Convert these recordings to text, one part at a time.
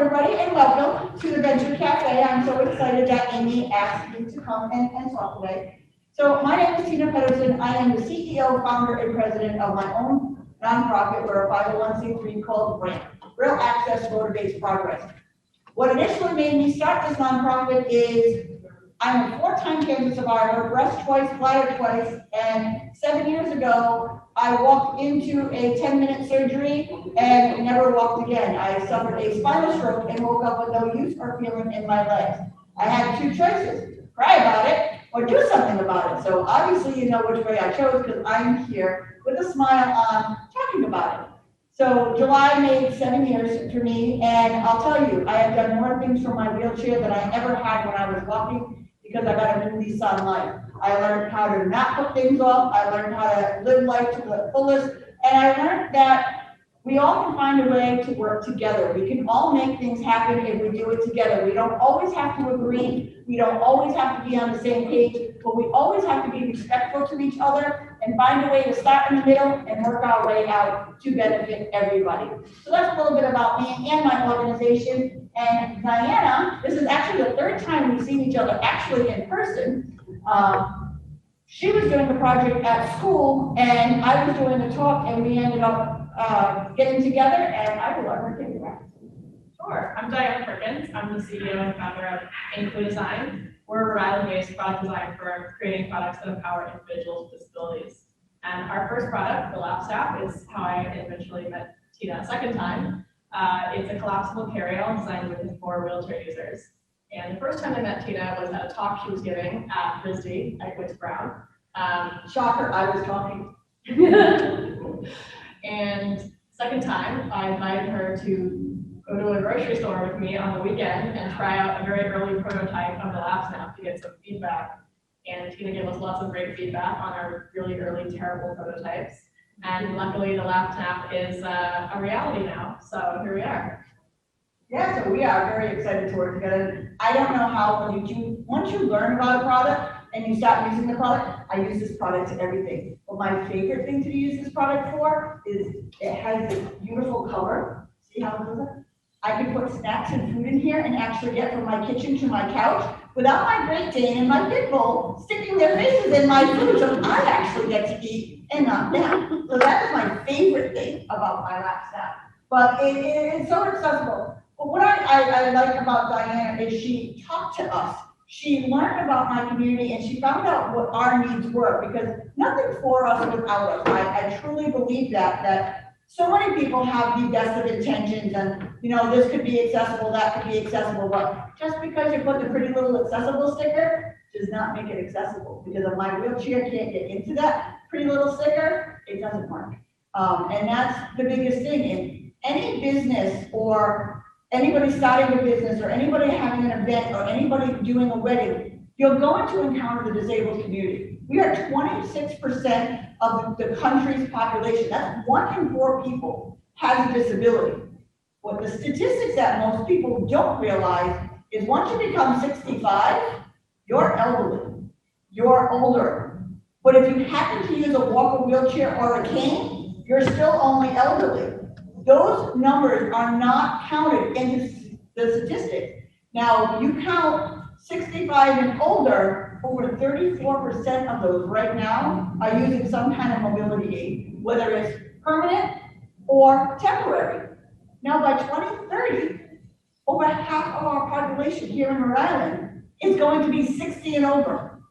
everybody, and welcome to the Venture Cafe. I'm so excited that Amy asked me to come and talk today. So my name is Tina Pedersen. I am the CEO, founder, and president of my own nonprofit. We're a 501c3 called RAMP, Real Access Road-Based Progress. What initially made me start this nonprofit is I'm a 4-time cancer survivor, breast twice, bladder twice, and 7 years ago, I walked into a 10-minute surgery and never walked again. I suffered a spinal stroke and woke up with no use or feeling in my legs. I had 2 choices, cry about it or do something about it. So obviously you know which way I chose because I'm here with a smile on talking about it. So July made 7 years for me, and I'll tell you, I have done more things for my wheelchair than I ever had when I was walking because I got a new lease on life. I learned how to not put things off. I learned how to live life to the fullest. And I learned that we all can find a way to work together. We can all make things happen if we do it together. We don't always have to agree. We don't always have to be on the same page, but we always have to be respectful to each other and find a way to start in the middle and work our way out to benefit everybody. So that's a little bit about me and my organization. And Diana, this is actually the 3rd time we've seen each other actually in person. She was doing the project at school and I was doing the talk, and we ended up getting together, and I will let her take it back. Sure. I'm Diana Perkins. I'm the CEO and founder of Inco Design. We're a Rhode Island-based product design firm creating products that empower individuals with disabilities. And our first product, the lap staff, is how I eventually met Tina a 2nd time. It's a collapsible carry-all designed for wheelchair users. And the first time I met Tina was at a talk she was giving at RISD at Quince Brown. Shocker, I was talking. And 2nd time, I invited her to go to a grocery store with me on the weekend and try out a very early prototype of the lap snap to get some feedback. And Tina gave us lots of great feedback on our really early, terrible prototypes. And luckily, the lap snap is a reality now. So here we are. Yeah, so we are very excited to work together. I don't know how, once you learn about a product and you start using the product, I use this product to everything. But my favorite thing to use this product for is it has this beautiful cover. See how it does it? I can put snacks and food in here and actually get from my kitchen to my couch without my Great Dane and my pit bull sticking their faces in my food, so I actually get to eat and not them. So that is my favorite thing about my lap snap. But it's so accessible. But what I like about Diana is she talked to us. She learned about my community and she found out what our needs were, because nothing's for us without us. I truly believe that so many people have the best of intentions and, this could be accessible, that could be accessible, but just because you put the pretty little accessible sticker does not make it accessible, because if my wheelchair can't get into that pretty little sticker, it doesn't work. And that's the biggest thing in any business, or anybody starting a business, or anybody having an event, or anybody doing a wedding, you're going to encounter the disabled community. We are 26% of the country's population. That's 1 in 4 people has a disability. What the statistics that most people don't realize is once you become 65, you're elderly, you're older. But if you happen to use a walker, wheelchair, or a cane, you're still only elderly. Those numbers are not counted into the statistics. Now, you count 65 and older, over 34% of those right now are using some kind of mobility aid, whether it's permanent or temporary. Now, by 2030, over half of our population here in Rhode Island is going to be 60 and over.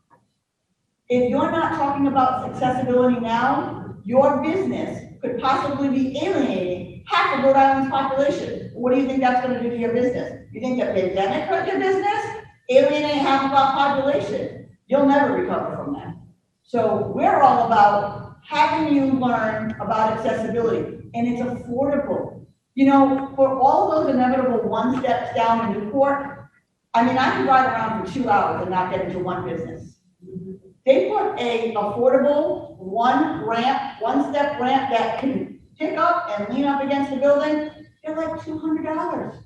If you're not talking about accessibility now, your business could possibly be alienating half of Rhode Island's population. What do you think that's going to do to your business? You think the pandemic hurt your business? Alienate half of our population. You'll never recover from that. So we're all about having you learn about accessibility, and it's affordable. For all those inevitable 1 steps down in Newport, I could ride around for 2 hours and not get into one business. They put a affordable 1-step ramp that can pick up and lean up against the building. They're like $200.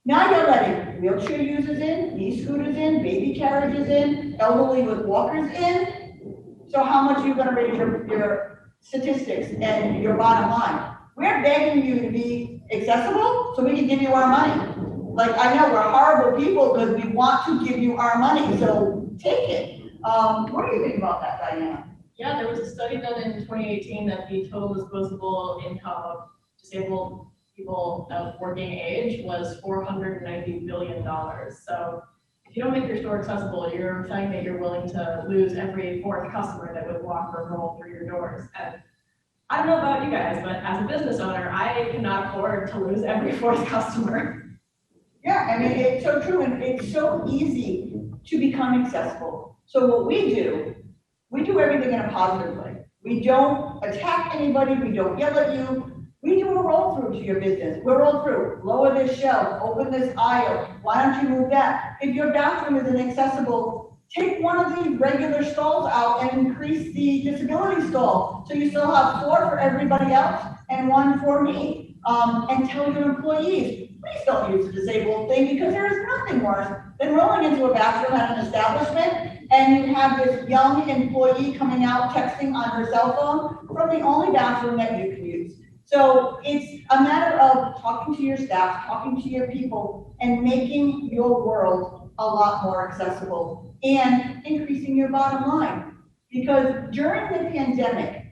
Now you're letting wheelchair users in, knee scooters in, baby carriages in, elderly with walkers in. So how much are you going to raise your statistics and your bottom line? We're begging you to be accessible so we can give you our money. Like, I know we're horrible people because we want to give you our money, so take it. What do you think about that, Diana? Yeah, there was a study done in 2018 that the total disposable income of disabled people of working age was $490 billion. So if you don't make your store accessible, you're saying that you're willing to lose every fourth customer that would walk or roll through your doors. And I don't know about you guys, but as a business owner, I cannot afford to lose every fourth customer. Yeah, I mean, it's so true, and it's so easy to become accessible. So what we do everything in a positive way. We don't attack anybody, we don't yell at you. We do a roll through to your business. We'll roll through, lower this shelf, open this aisle. Why don't you move that? If your bathroom is inaccessible, take one of these regular stalls out and increase the disability stall. So you still have 4 for everybody else and 1 for me. And tell your employees, please don't use the disabled thing, because there is nothing worse than rolling into a bathroom at an establishment and you have this young employee coming out texting on her cell phone from the only bathroom that you can use. So it's a matter of talking to your staff, talking to your people, and making your world a lot more accessible and increasing your bottom line. Because during the pandemic,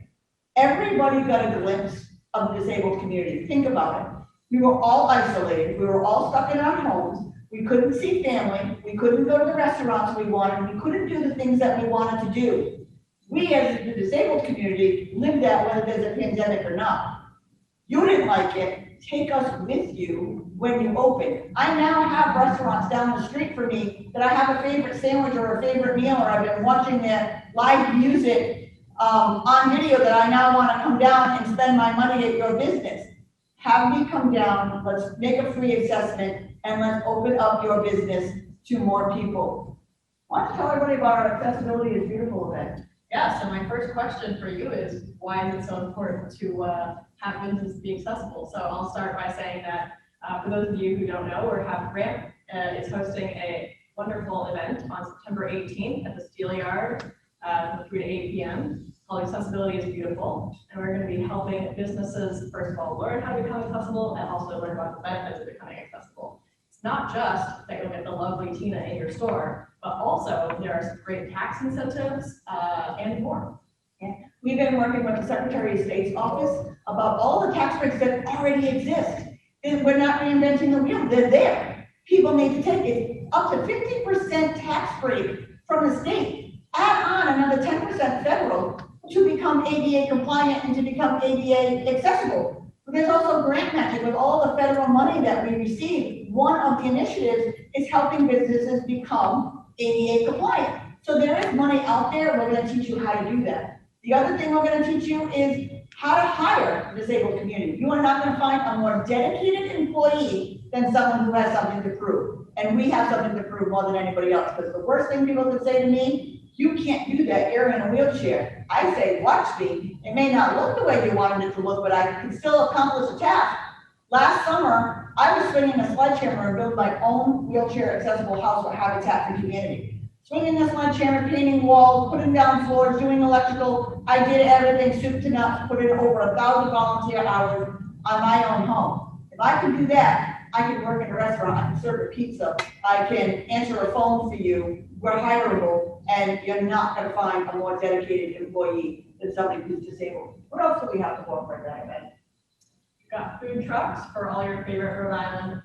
everybody got a glimpse of the disabled community. Think about it. We were all isolated. We were all stuck in our homes. We couldn't see family. We couldn't go to the restaurants we wanted. We couldn't do the things that we wanted to do. We, as the disabled community, lived that whether there's a pandemic or not. You didn't like it. Take us with you when you open. I now have restaurants down the street from me that I have a favorite sandwich or a favorite meal, or I've been watching their live music on video that I now want to come down and spend my money at your business. Have me come down, let's make a free assessment, and let's open up your business to more people. Why don't you tell everybody about our Accessibility is Beautiful event? Yeah, so my first question for you is, why is it so important to have businesses be accessible? So I'll start by saying that for those of you who don't know, or have Ramp is hosting a wonderful event on September 18th at the Steel Yard from 3 to 8 p.m. called Accessibility is Beautiful. And we're going to be helping businesses, first of all, learn how to become accessible and also learn about the benefits of becoming accessible. It's not just that you'll get the lovely Tina in your store, but also there are some great tax incentives and more. Yeah. We've been working with the Secretary of State's office about all the tax breaks that already exist. And we're not reinventing the wheel, they're there. People need to take it. Up to 50% tax break from the state. Add on another 10% federal to become ADA compliant and to become ADA accessible. But there's also grant matching with all the federal money that we receive. One of the initiatives is helping businesses become ADA compliant. So there is money out there. We're going to teach you how to do that. The other thing we're going to teach you is how to hire the disabled community. You are not going to find a more dedicated employee than someone who has something to prove. And we have something to prove more than anybody else. Because the worst thing people can say to me, you can't do that, you're in a wheelchair. I say, watch me. It may not look the way you wanted it to look, but I can still accomplish a task. Last summer, I was swinging a sledgehammer and built my own wheelchair accessible house for Habitat for Humanity. Swinging the sledgehammer, painting walls, putting down floors, doing electrical. I did everything soup to nuts, put in over 1,000 volunteer hours on my own home. If I could do that, I can work in a restaurant, I can serve a pizza, I can answer a phone for you. We're hireable, and you're not going to find a more dedicated employee than somebody who's disabled. What else do we have to offer at that event? We've got food trucks for all your favorite Rhode Island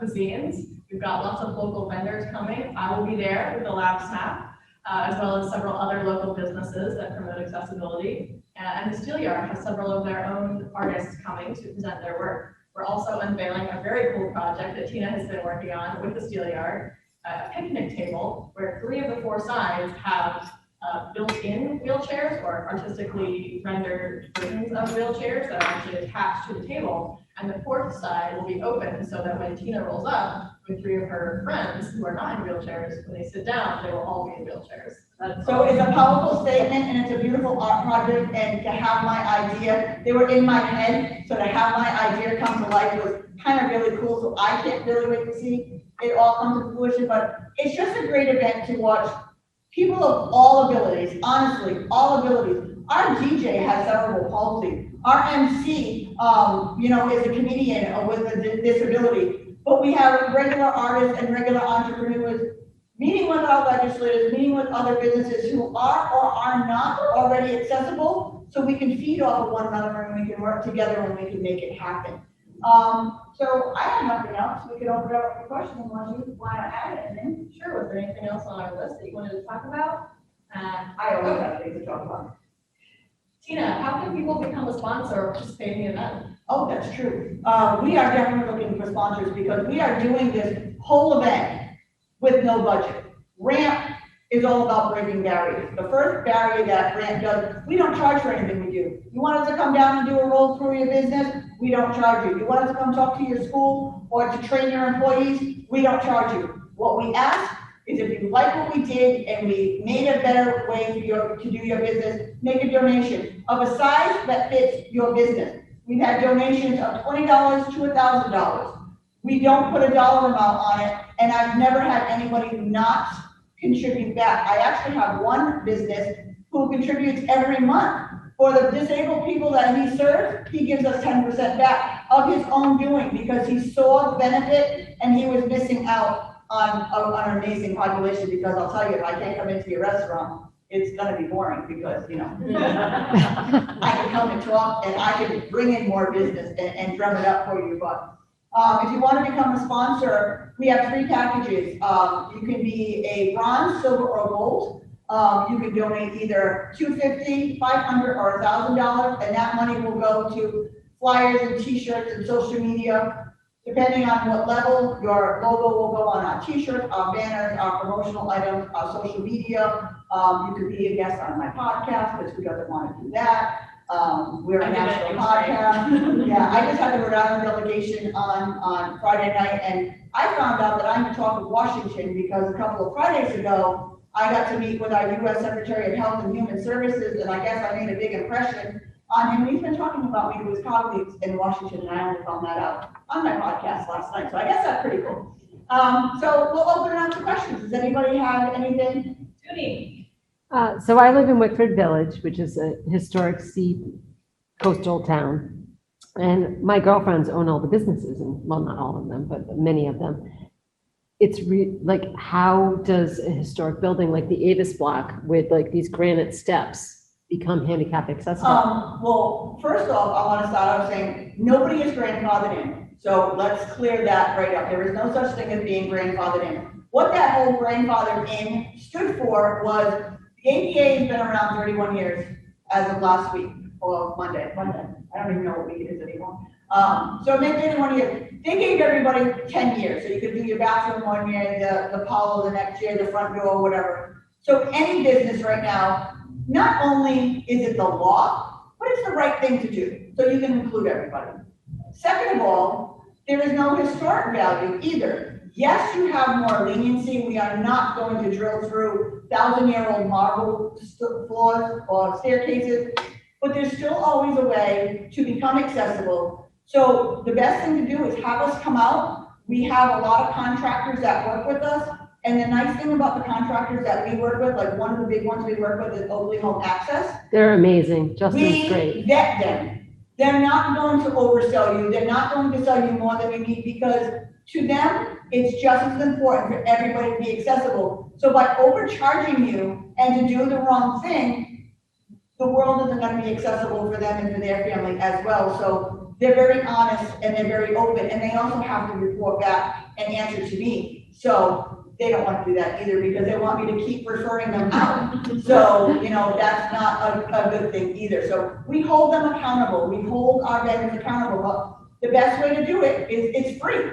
cuisines. We've got lots of local vendors coming. I will be there with the Lab Snap, as well as several other local businesses that promote accessibility. And the Steel Yard has several of their own artists coming to present their work. We're also unveiling a very cool project that Tina has been working on with the Steel Yard, a picnic table where 3 of the 4 sides have built-in wheelchairs or artistically rendered versions of wheelchairs that are actually attached to the table. And the 4th side will be open so that when Tina rolls up with 3 of her friends who are not in wheelchairs, when they sit down, they will all be in wheelchairs. So it's a powerful statement and it's a beautiful art project, and to have my idea, they were in my head, so to have my idea come to life was kind of really cool, so I can't really wait to see it all come to fruition. But it's just a great event to watch people of all abilities, honestly, all abilities. Our DJ has cerebral palsy. Our MC, is a comedian with a disability. but we have regular artists and regular entrepreneurs meeting with our legislators, meeting with other businesses who are or are not already accessible, so we can feed off of one another and we can work together and we can make it happen. So I have nothing else. We can open it up for questions unless you want to add anything. Sure, was there anything else on our list that you wanted to talk about? I always have things to talk about. Tina, how can people become a sponsor or participate in the event? Oh, that's true. We are definitely looking for sponsors because we are doing this whole event with no budget. Ramp is all about breaking barriers. The first barrier that Ramp does, we don't charge for anything we do. You want us to come down and do a roll through your business? We don't charge you. You want us to come talk to your school or to train your employees? We don't charge you. What we ask is if you like what we did and we made a better way to do your business, make a donation of a size that fits your business. We've had donations of $20 to $1,000. We don't put a dollar amount on it, and I've never had anybody not contribute back. I actually have one business who contributes every month. For the disabled people that he serves, he gives us 10% back of his own doing because he saw the benefit and he was missing out on an amazing population. Because I'll tell you, if I can't come into your restaurant, it's gonna be boring because, you know, I can come and talk and I can bring in more business and drum it up for you. But if you want to become a sponsor, we have 3 packages. You can be a bronze, silver, or gold. You can donate either $250, $500, or $1,000, and that money will go to flyers and T-shirts and social media. Depending on what level, your logo will go on our T-shirts, our banners, our promotional items, our social media. You could be a guest on my podcast, because who doesn't want to do that? We're a national podcast. Yeah, I just had the Rhode Island delegation on Friday night, and I found out that I'm in talk with Washington because a couple of Fridays ago, I got to meet with our U.S. Secretary of Health and Human Services, and I guess I made a big impression on him. He's been talking about me to his colleagues in Washington, and I only found that out on my podcast last night, so I guess that's pretty cool. So we'll open it up to questions. Does anybody have anything? Judy. So I live in Wickford Village, which is a historic sea coastal town. And my girlfriends own all the businesses, and well, not all of them, but many of them. It's like, how does a historic building like the Avis block with like these granite steps become handicap accessible? Well, first off, I want to start out saying nobody is grandfathered in. So let's clear that right up. There is no such thing as being grandfathered in. What that whole grandfathered in stood for was the ADA has been around 31 years as of last week, or Monday. I don't even know what week it is anymore. So it made 31 years. They gave everybody 10 years. So you could do your bathroom one year, the Apollo the next year, the front door, whatever. So any business right now, not only is it the law, but it's the right thing to do. So you can include everybody. Second of all, there is no historic value either. Yes, you have more leniency. We are not going to drill through 1,000-year-old marble floors or staircases, but there's still always a way to become accessible. So the best thing to do is have us come out. We have a lot of contractors that work with us. And the nice thing about the contractors that we work with, like one of the big ones we work with is Oakley Home Access. They're amazing. Justin's great. We vet them. They're not going to oversell you. They're not going to sell you more than you need, because to them, it's just as important for everybody to be accessible. So by overcharging you and to do the wrong thing, the world isn't going to be accessible for them and for their family as well. So they're very honest and they're very open, and they also have to report back and answer to me. So they don't want to do that either, because they want me to keep referring them out. So, you know, that's not a good thing either. So we hold them accountable. We hold our vendors accountable. But the best way to do it is it's free.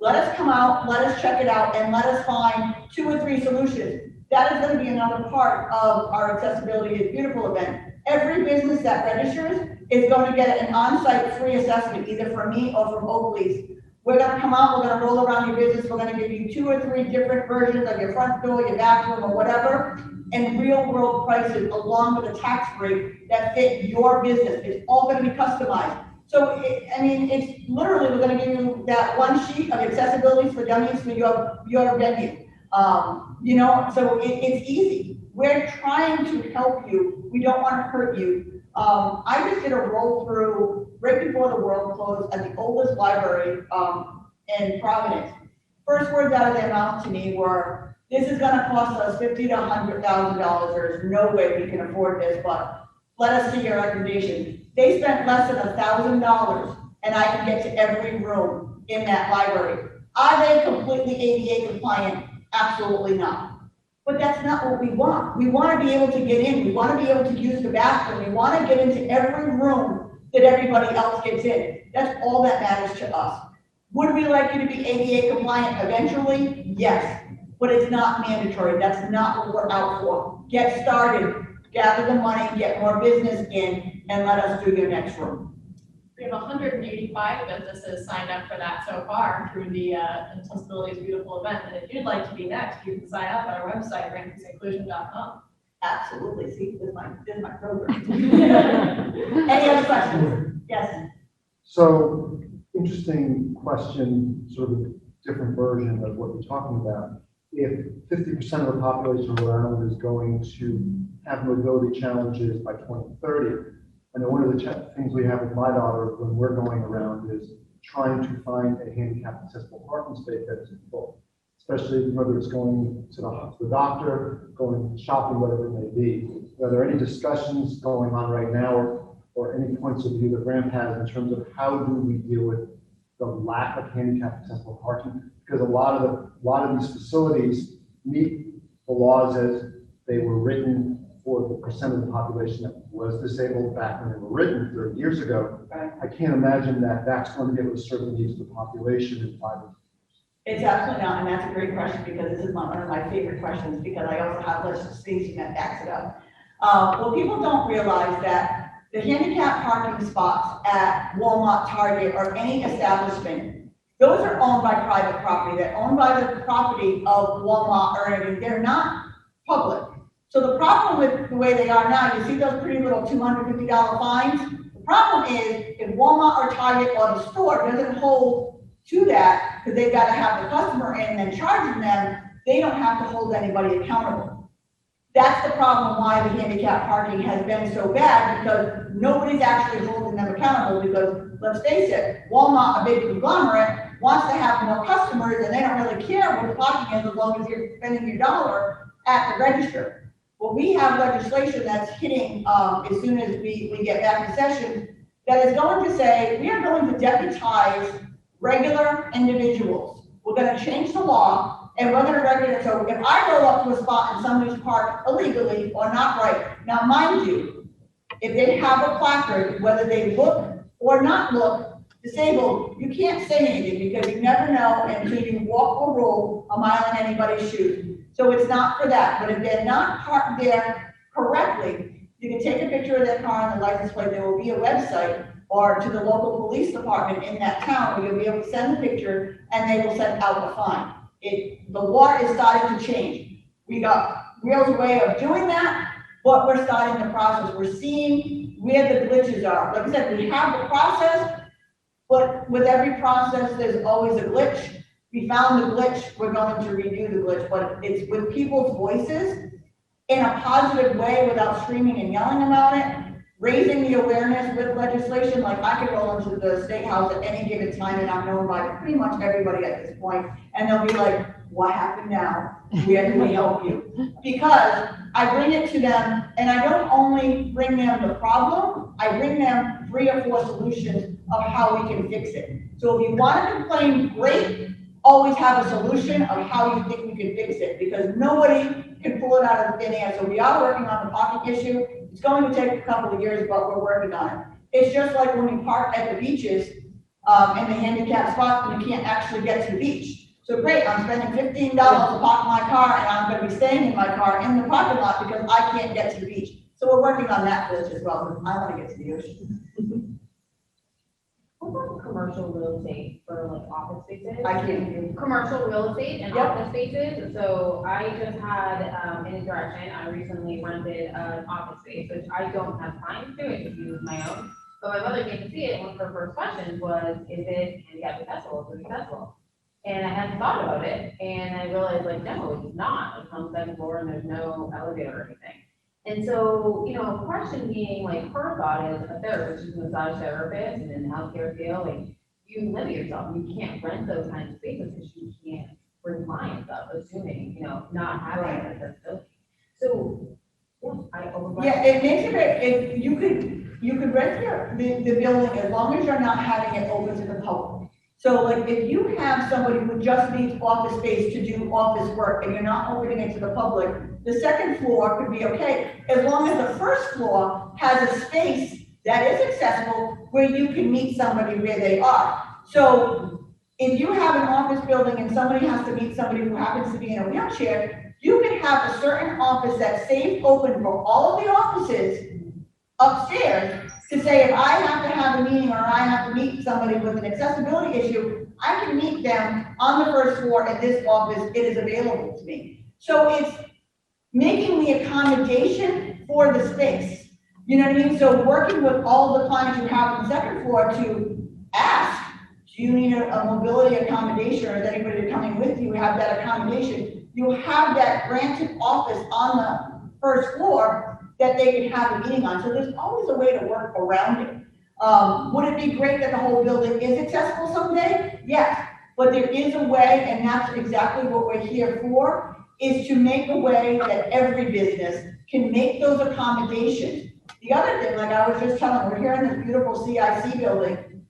Let us come out, let us check it out, and let us find 2 or 3 solutions. That is going to be another part of our Accessibility is Beautiful event. Every business that registers is going to get an on-site free assessment, either from me or from Oakley's. We're going to come out, we're going to roll around your business, we're going to give you 2 or 3 different versions of your front door, your bathroom, or whatever, and real world prices along with a tax break that fit your business. It's all going to be customized. So, it's literally, we're going to give you that one sheet of accessibilities for dummies for your venue. So it's easy. We're trying to help you. We don't want to hurt you. I just did a roll through right before the world closed at the oldest library in Providence. First words out of their mouth to me were, this is gonna cost us $50,000 to $100,000. There's no way we can afford this, but let us see your recommendation. They spent less than $1,000 and I can get to every room in that library. Are they completely ADA compliant? Absolutely not. But that's not what we want. We want to be able to get in. We want to be able to use the bathroom. We want to get into every room that everybody else gets in. That's all that matters to us. Would we like you to be ADA compliant eventually? Yes, but it's not mandatory. That's not what we're out for. Get started, gather the money, get more business in, and let us do your next room. We have 185 businesses signed up for that so far through the Accessibility is Beautiful event. And if you'd like to be next, you can sign up at our website, rankingsinclusion.com. Absolutely. See, this is my program. Any other questions? Yes. So, interesting question, sort of a different version of what you're talking about. If 50% of the population of Rhode Island is going to have mobility challenges by 2030, I know one of the things we have with my daughter when we're going around is trying to find a handicapped accessible parking space that is full, especially whether it's going to the doctor, going shopping, whatever it may be. Are there any discussions going on right now or any points of view that Ramp has in terms of how do we deal with the lack of handicapped accessible parking? Because a lot of these facilities meet the laws as they were written for the percent of the population that was disabled back when they were written 30 years ago. Right. I can't imagine that that's going to be able to serve the needs of the population in 5 years. It's absolutely not, and that's a great question because this is one of my favorite questions because I also have legislation that backs it up. Well, people don't realize that the handicap parking spots at Walmart, Target, or any establishment, those are owned by private property. They're owned by the property of Walmart or anything. They're not public. So the problem with the way they are now, you see those pretty little $250 fines? The problem is if Walmart or Target or the store doesn't hold to that, because they've got to have the customer in and then charging them, they don't have to hold anybody accountable. That's the problem why the handicap parking has been so bad, because nobody's actually holding them accountable, because let's face it, Walmart, a big conglomerate, wants to have more customers and they don't really care what the parking is as long as you're spending your dollar at the register. Well, we have legislation that's hitting as soon as we get back to session that is going to say we are going to deputize regular individuals. We're going to change the law and we're going to regulate. So if I go up to a spot and somebody's parked illegally or not right, now mind you, if they have a placard, whether they look or not look disabled, you can't say anything because you never know until you walk or roll a mile in anybody's shoes. So it's not for that, but if they're not parked there correctly, you can take a picture of their car on the license plate. There will be a website or to the local police department in that town where you'll be able to send the picture and they will send out the fine. The law is starting to change. We got Real's way of doing that, but we're starting the process. We're seeing where the glitches are. Like I said, we have the process, but with every process, there's always a glitch. We found the glitch, we're going to redo the glitch, but it's with people's voices in a positive way without screaming and yelling about it, raising the awareness with legislation. Like I could roll into the state house at any given time and I'm known by pretty much everybody at this point, and they'll be like, what happened now? Where can we help you? Because I bring it to them and I don't only bring them the problem, I bring them 3 or 4 solutions of how we can fix it. So if you want to complain, great. Always have a solution of how you think we can fix it, because nobody can pull it out of the thin air. So we are working on the parking issue. It's going to take a couple of years, but we're working on it. It's just like when we park at the beaches in the handicap spot and you can't actually get to the beach. So great, I'm spending $15 to park my car and I'm going to be staying in my car in the parking lot because I can't get to the beach. So we're working on that glitch as well. I want to get to the ocean. What about commercial real estate for like office spaces? I can't. Commercial real estate and Yep. office spaces. So I just had an interaction. I recently rented an office space, which I don't have time to. I just use my own. So my mother came to see it, and one of her first questions was, "Is it handicap accessible? Is it accessible?" And I hadn't thought about it, and I realized like, no, it's not. It's on the second floor, and there's no elevator or anything. And so, you know, a question being like, her thought is a therapist, she's a massage therapist and in the healthcare field, like, you limit yourself. You can't rent those kinds of spaces because you can't bring clients up, assuming, not having Right. accessibility. So, yeah, I overwhelmed. Yeah, it makes it very, if you could rent the building as long as you're not having it open to the public. So like if you have somebody who just needs office space to do office work and you're not opening it to the public, the second floor could be okay, as long as the first floor has a space that is accessible where you can meet somebody where they are. So if you have an office building and somebody has to meet somebody who happens to be in a wheelchair, you can have a certain office that's safe, open for all of the offices upstairs to say, if I have to have a meeting or I have to meet somebody with an accessibility issue, I can meet them on the first floor at this office, it is available to me. So it's making the accommodation for the space. You know what I mean? So working with all the clients you have on the second floor to ask, do you need a mobility accommodation, or is anybody coming with you have that accommodation? You have that granted office on the first floor that they can have a meeting on. So there's always a way to work around it. Would it be great that the whole building is accessible someday? Yes, but there is a way, and that's exactly what we're here for, is to make a way that every business can make those accommodations. The other thing, like I was just telling, we're here in this beautiful CIC building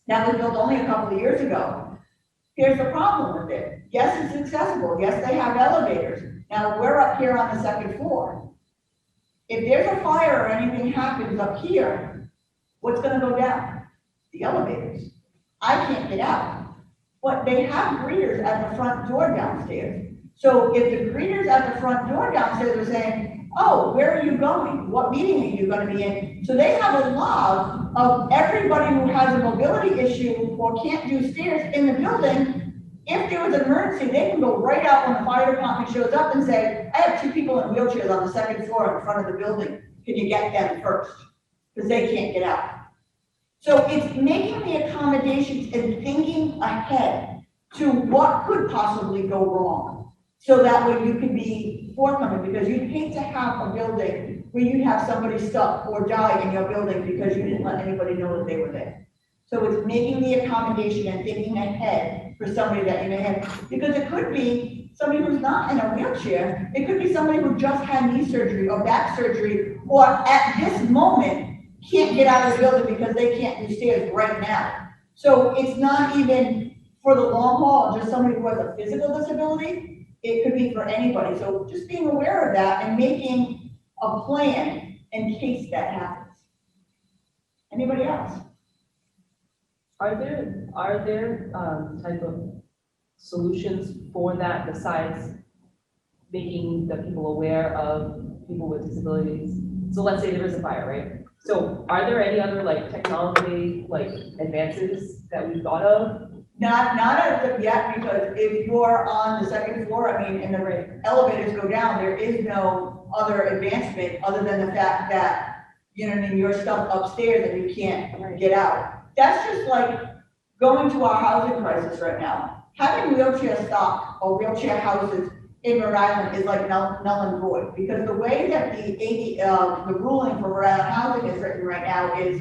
that was built only a couple of years ago. Here's the problem with it. Yes, it's accessible. Yes, they have elevators. Now, we're up here on the second floor. If there's a fire or anything happens up here, what's gonna go down? The elevators. I can't get out. But they have greeters at the front door downstairs. So if the greeters at the front door downstairs are saying, oh, where are you going? What meeting are you gonna be in? So they have a log of everybody who has a mobility issue or can't do stairs in the building. If there was an emergency, they can go right out when the fire department shows up and say, I have 2 people in wheelchairs on the second floor in front of the building. Can you get them first? Because they can't get out. So it's making the accommodations and thinking ahead to what could possibly go wrong. So that way you can be forthcoming, because you'd hate to have a building where you'd have somebody stuck or die in your building because you didn't let anybody know that they were there. So it's making the accommodation and thinking ahead for somebody that you may have, because it could be somebody who's not in a wheelchair. It could be somebody who just had knee surgery or back surgery, or at this moment can't get out of the building because they can't do stairs right now. So it's not even for the long haul, just somebody who has a physical disability. It could be for anybody. So just being aware of that and making a plan in case that happens. Anybody else? Are there type of solutions for that besides making the people aware of people with disabilities? So let's say there is a fire, right? So are there any other technology advances that we've thought of? Not as of yet, because if you're on the second floor, I mean, and the elevators go down, there is no other advancement other than the fact that, you know what I mean, you're stuck upstairs and you can't get out. That's just like going to our housing crisis right now. Having wheelchair stock or wheelchair houses in Rhode Island is like null and void, because the way that the ruling for Rhode Island housing is written right now is,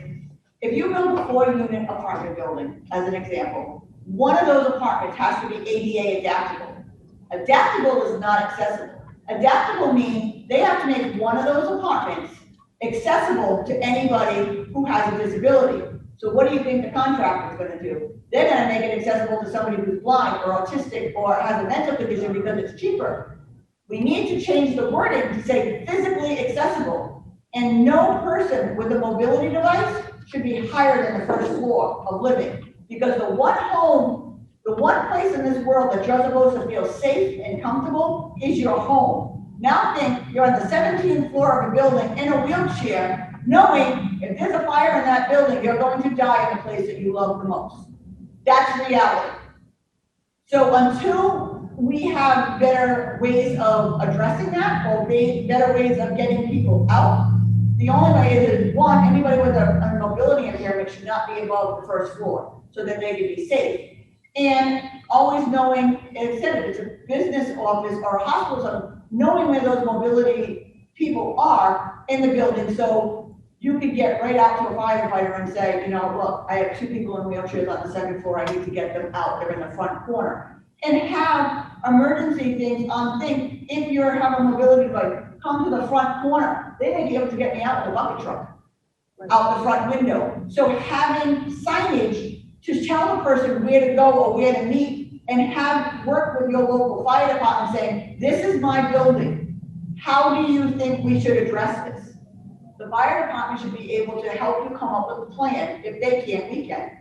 if you build a 4-unit apartment building, as an example, one of those apartments has to be ADA adaptable. Adaptable is not accessible. Adaptable means they have to make one of those apartments accessible to anybody who has a disability. So what do you think the contractor is going to do? They're going to make it accessible to somebody who's blind or autistic or has a mental condition because it's cheaper. We need to change the wording to say physically accessible, and no person with a mobility device should be higher than the first floor of living, because the one place in this world that you're supposed to feel safe and comfortable is your home. Now think you're on the 17th floor of a building in a wheelchair, knowing if there's a fire in that building, you're going to die in the place that you love the most. That's reality. So until we have better ways of addressing that, or better ways of getting people out, the only way is one, anybody with a mobility impairment should not be above the first floor so that they can be safe. And always knowing, instead if it's a business office or a hospital, knowing where those mobility people are in the building. So you could get right out to a firefighter and say, look, I have 2 people in wheelchairs on the 2nd floor, I need to get them out, they're in the front corner. And have emergency things on things, if you're having a mobility device, come to the front corner, they may be able to get me out with a bucket truck, out the front window. So having signage to tell the person where to go or where to meet, and have work with your local fire department saying, this is my building, how do you think we should address this? The fire department should be able to help you come up with a plan. If they can't, we can.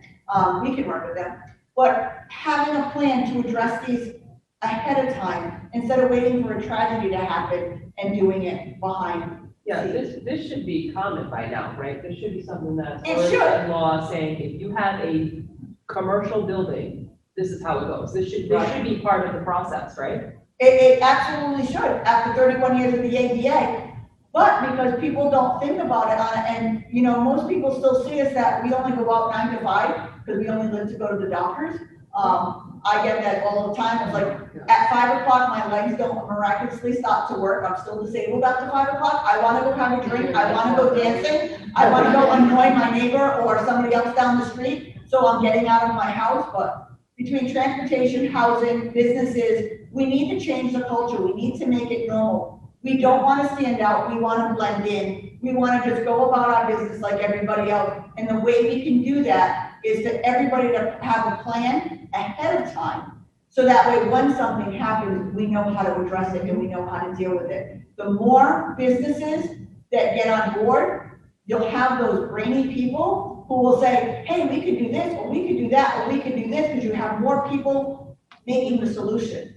We can work with them. But having a plan to address these ahead of time, instead of waiting for a tragedy to happen and doing it behind. Yeah, this should be common by now, right? There should be something that's It already should. in law saying if you have a commercial building, this is how it goes. This should be part of the process, right? It absolutely should, after 31 years of the ADA. But because people don't think about it, and most people still see us that we only go out 9 to 5, because we only live to go to the doctors. I get that all the time. It's like, at 5 o'clock, my legs don't miraculously stop to work. I'm still disabled after 5 o'clock. I want to go have a drink. I want to go dancing. I want to go annoy my neighbor or somebody else down the street. So I'm getting out of my house. But between transportation, housing, businesses, we need to change the culture. We need to make it normal. We don't want to stand out. We want to blend in. We want to just go about our business like everybody else. And the way we can do that is for everybody to have a plan ahead of time. So that way, when something happens, we know how to address it and we know how to deal with it. The more businesses that get on board, you'll have those brainy people who will say, hey, we could do this, or we could do that, or we could do this, because you have more people making the solution.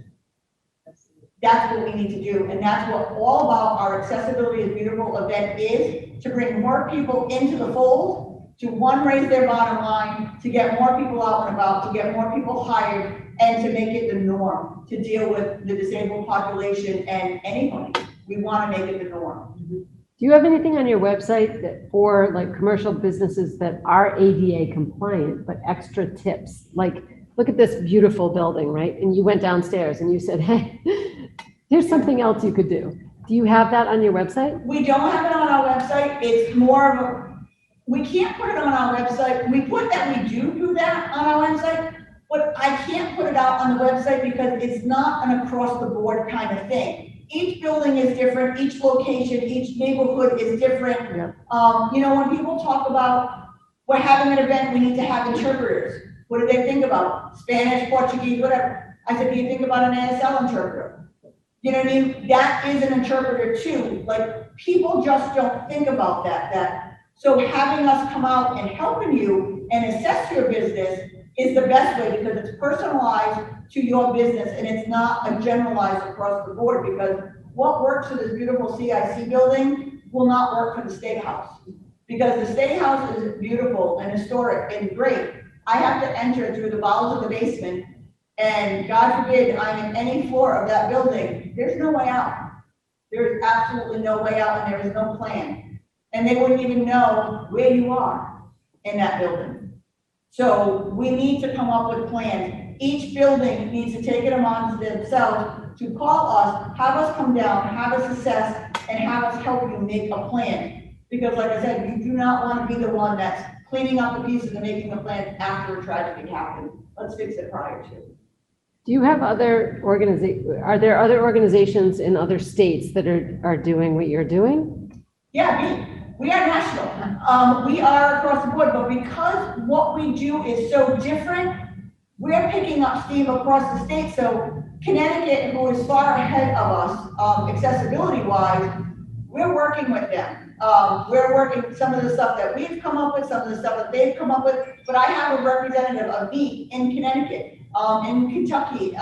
That's what we need to do, and that's what all about our Accessibility is Beautiful event is, to bring more people into the fold, to one, raise their bottom line, to get more people out and about, to get more people hired, and to make it the norm, to deal with the disabled population and anybody. We want to make it the norm. Do you have anything on your website that for like commercial businesses that are ADA compliant, but extra tips? Like, look at this beautiful building, right? And you went downstairs and you said, hey, here's something else you could do. Do you have that on your website? We don't have it on our website. It's more of a, we can't put it on our website. We put that we do that on our website, but I can't put it out on the website because it's not an across the board kind of thing. Each building is different, each location, each neighborhood is different. Yeah. When people talk about, we're having an event, we need to have interpreters. What do they think about? Spanish, Portuguese, whatever. I said, do you think about an ASL interpreter? You know what I mean? That is an interpreter too. Like, people just don't think about that. So having us come out and helping you and assess your business is the best way, because it's personalized to your business and it's not a generalized across the board, because what works for this beautiful CIC building will not work for the State House, because the State House is beautiful and historic and great. I have to enter through the bowels of the basement, and God forbid I'm in any floor of that building, there's no way out. There's absolutely no way out, and there is no plan. And they wouldn't even know where you are in that building. So we need to come up with plans. Each building needs to take it amongst themselves to call us, have us come down, have us assess, and have us help you make a plan. Because like I said, you do not want to be the one that's cleaning up the pieces and making the plan after a tragedy happened. Let's fix it prior to. Do you have other are there other organizations in other states that are doing what you're doing? Yeah, we are national. We are across the board, but because what we do is so different, we're picking up steam across the state. So Connecticut, who is far ahead of us, accessibility-wise, we're working with them. We're working some of the stuff that we've come up with, some of the stuff that they've come up with, but I have a representative of me in Connecticut, in Kentucky,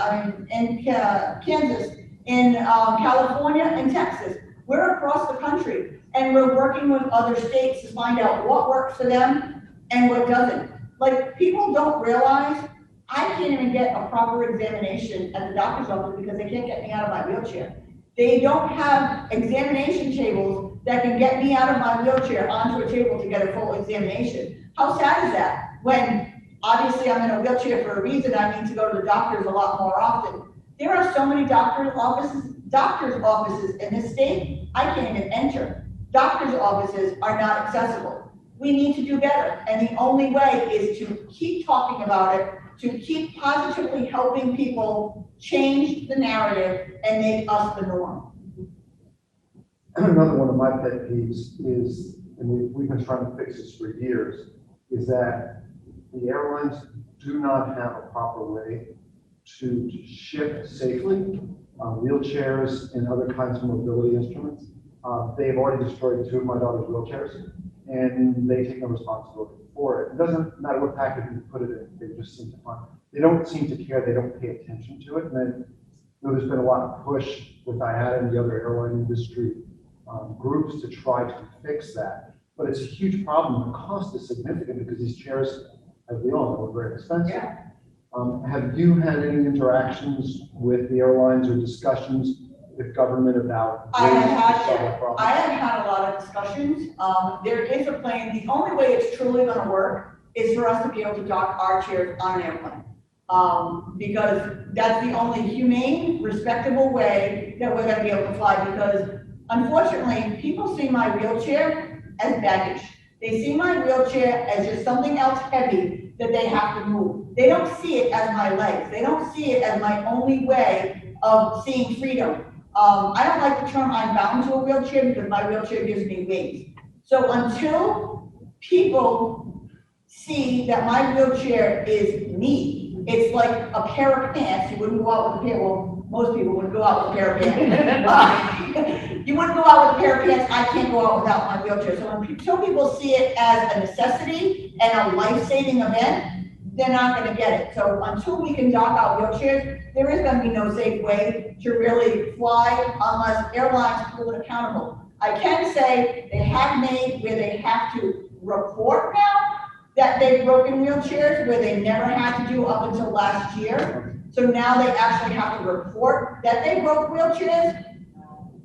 in Kansas, in California, and Texas. We're across the country, and we're working with other states to find out what works for them and what doesn't. Like, people don't realize I can't even get a proper examination at the doctor's office because they can't get me out of my wheelchair. They don't have examination tables that can get me out of my wheelchair onto a table to get a full examination. How sad is that? When obviously I'm in a wheelchair for a reason, I need to go to the doctors a lot more often. There are so many doctor's offices in this state, I can't even enter. doctor's offices are not accessible. We need to do better, and the only way is to keep talking about it, to keep positively helping people change the narrative and make us the norm. Another one of my pet peeves is, and we've been trying to fix this for years, is that the airlines do not have a proper way to ship safely wheelchairs and other kinds of mobility instruments. They've already destroyed 2 of my daughter's wheelchairs, and they take no responsibility for it. It doesn't matter what package you put it in, they just seem to find, they don't seem to care, they don't pay attention to it. And then, there's been a lot of push with IATA and the other airline industry groups to try to fix that. But it's a huge problem. The cost is significant because these chairs, as we all know, are very expensive. Yeah. Have you had any interactions with the airlines or discussions with government about I ways have to solve that problem? I have had a lot of discussions. There is a plan. The only way it's truly gonna work is for us to be able to dock our chairs on an airplane. Because that's the only humane, respectable way that we're gonna be able to fly, because unfortunately, people see my wheelchair as baggage. They see my wheelchair as just something else heavy that they have to move. They don't see it as my legs. They don't see it as my only way of seeing freedom. I don't like the term I'm bound to a wheelchair because my wheelchair gives me wings. So until people see that my wheelchair is me, it's like a pair of pants. You wouldn't go out with a pair, well, most people wouldn't go out with a pair of pants. You wouldn't go out with a pair of pants. I can't go out without my wheelchair. So when people see it as a necessity and a life-saving event, they're not gonna get it. So until we can dock our wheelchairs, there is gonna be no safe way to really fly unless airlines hold it accountable. I can say they have made where they have to report now that they've broken wheelchairs, where they never had to do up until last year. So now they actually have to report that they broke wheelchairs.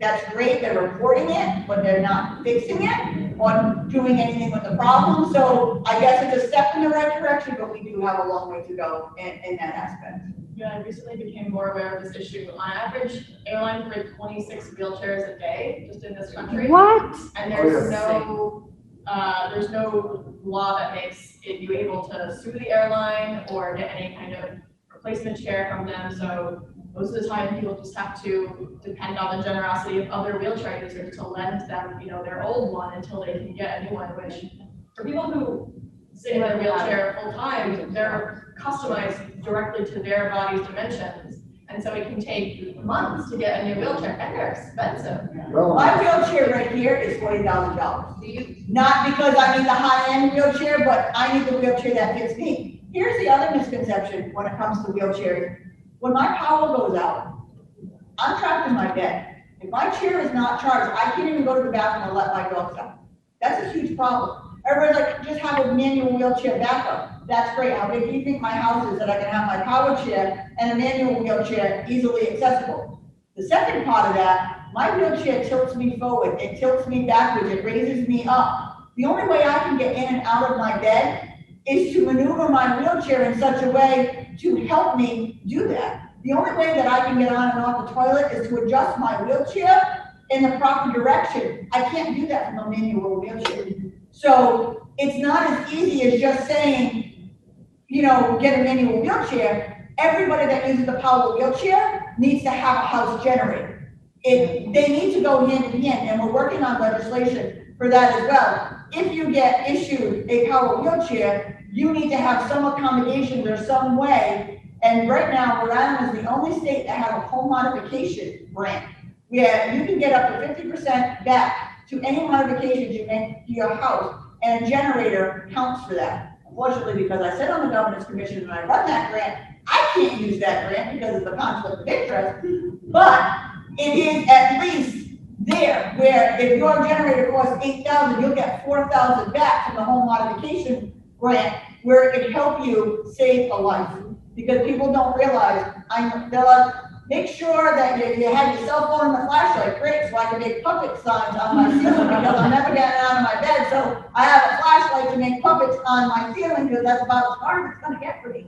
That's great, they're reporting it, but they're not fixing it or doing anything with the problem. So I guess it's a step in the right direction, but we do have a long way to go in that aspect. Yeah, I recently became more aware of this issue. On average, airlines break 26 wheelchairs a day just in this country. What? And there's no law that makes you able to sue the airline or get any kind of replacement chair from them. So most of the time, people just have to depend on the generosity of other wheelchair users to lend them, their old one until they can get a new one, which for people who sit in their wheelchair full time, they're customized directly to their body's dimensions. And so it can take months to get a new wheelchair, and they're expensive. Well, My wheelchair right here is $40,000. Not because I need the high-end wheelchair, but I need the wheelchair that fits me. Here's the other misconception when it comes to wheelchairs. When my power goes out, I'm trapped in my bed. If my chair is not charged, I can't even go to the bathroom and let my dogs out. That's a huge problem. Everybody's like, just have a manual wheelchair backup. That's great. How big do you think my house is that I can have my power chair and a manual wheelchair easily accessible? The second part of that, my wheelchair tilts me forward. It tilts me backwards. It raises me up. The only way I can get in and out of my bed is to maneuver my wheelchair in such a way to help me do that. The only way that I can get on and off the toilet is to adjust my wheelchair in the proper direction. I can't do that from a manual wheelchair. So it's not as easy as just saying, get a manual wheelchair. Everybody that uses the power wheelchair needs to have a house generator. They need to go hand in hand, and we're working on legislation for that as well. If you get issued a power wheelchair, you need to have some accommodations or some way. And right now, Rhode Island is the only state that has a home modification grant, where you can get up to 50% back to any modifications you make to your house, and a generator counts for that. Unfortunately, because I sit on the governance commission and I run that grant, I can't use that grant because of the conflict of interest, but it is at least there, where if your generator costs $8,000, you'll get $4,000 back from the home modification grant, where it can help you save a life. Because people don't realize, they're like, make sure that you have your cell phone and the flashlight, great, so I can make puppet signs on my ceiling because I'm never getting out of my bed, so I have a flashlight to make puppets on my ceiling because that's about as far as it's gonna get for me.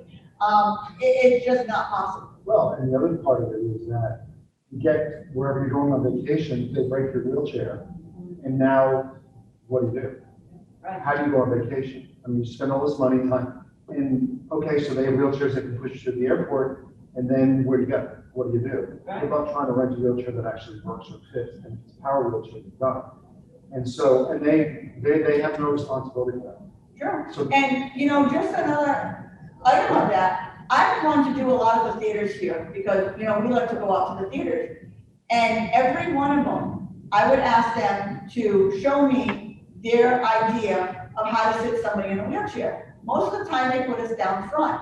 It's just not possible. Well, and the other part of it is that you get wherever you're going on vacation, they break your wheelchair. And now, what do you do? Right. How do you go on vacation? I mean, you spend all this money, time, and, okay, so they have wheelchairs that can push you to the airport, and then where do you go? What do you do? What about trying to rent a wheelchair that actually works or fits, and it's a power wheelchair, you don't. And so, and they have no responsibility for that. Sure. So, And, you know, just another item of that, I want to do a lot of the theaters here because, you know, we like to go out to the theaters. And every one of them, I would ask them to show me their idea of how to sit somebody in a wheelchair. Most of the time, they put us down front.